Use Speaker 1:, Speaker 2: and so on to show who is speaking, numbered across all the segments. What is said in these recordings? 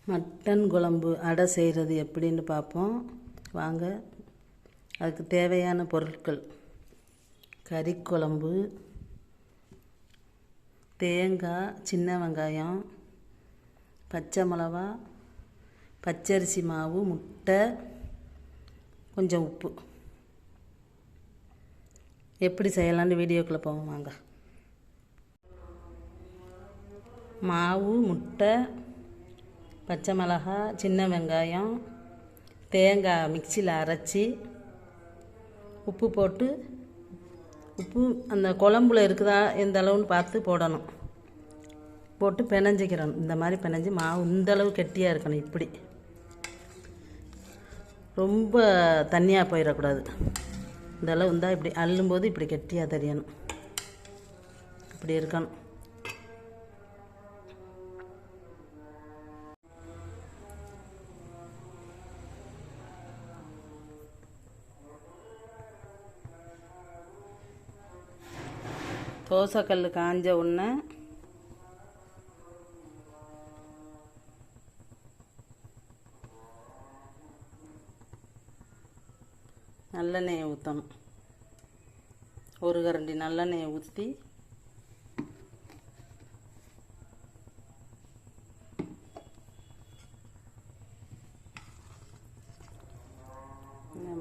Speaker 1: Mutton குழம்பு அடை செய்கிறது எப்படின்னு பார்ப்போம் வாங்க. அதுக்கு தேவையான பொருட்கள்: கறி குழம்பு, தேங்காய், சின்ன வெங்காயம், பச்சை மிளகா, பச்சரிசி மாவு, முட்டை, கொஞ்சம் உப்பு. எப்படி செய்யலான்னு வீடியோக்குள்ளே போவோம் வாங்க. மாவு, முட்டை, பச்சை மிளகா, சின்ன வெங்காயம், தேங்காய் மிக்சியில் அரைச்சி உப்பு போட்டு, உப்பு அந்த குழம்புல இருக்குதா எந்த அளவுன்னு பார்த்து போடணும். போட்டு பிணைஞ்சிக்கிறணும். இந்த மாதிரி பிணைஞ்சி மாவு இந்தளவு கெட்டியாக இருக்கணும். இப்படி ரொம்ப தண்ணியாக போயிடக்கூடாது. இந்த அளவு இருந்தால் இப்படி அள்ளும்போது இப்படி கெட்டியாக தெரியணும். இப்படி இருக்கணும். தோசைக்கல் காஞ்ச உடனே நல்லெண்ணெயை ஊற்றணும். ஒரு கரண்டி நல்லெண்ணெயை ஊற்றி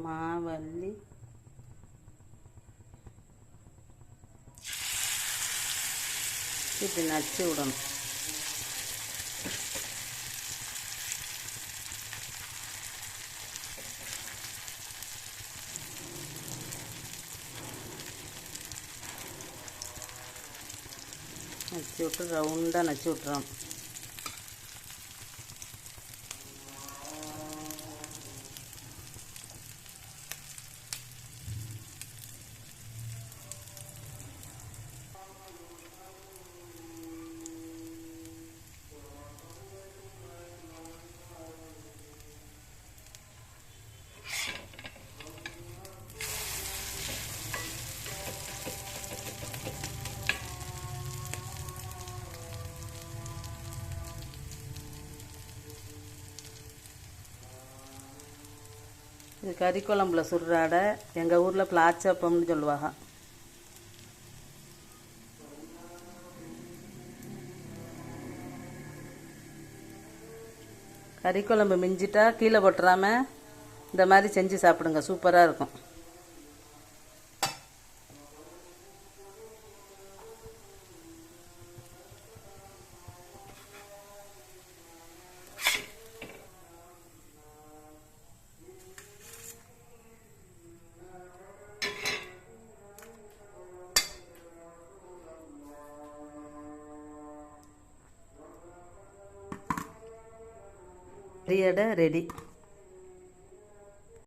Speaker 1: மாவள்ளி, இப்படி நச்சு விடணும். நச்சு விட்டு ரவுண்டாக நச்சு விட்டுறோம். இது கறி குழம்புல சுடுற அடை. எங்கள் ஊரில் பிளாச்சப்பம்னு சொல்லுவாங்க. கறி குழம்பு மிஞ்சிட்டா கீழே போட்டுறாம இந்த மாதிரி செஞ்சு சாப்பிடுங்க. சூப்பராக இருக்கும். கறி அடை ரெடி.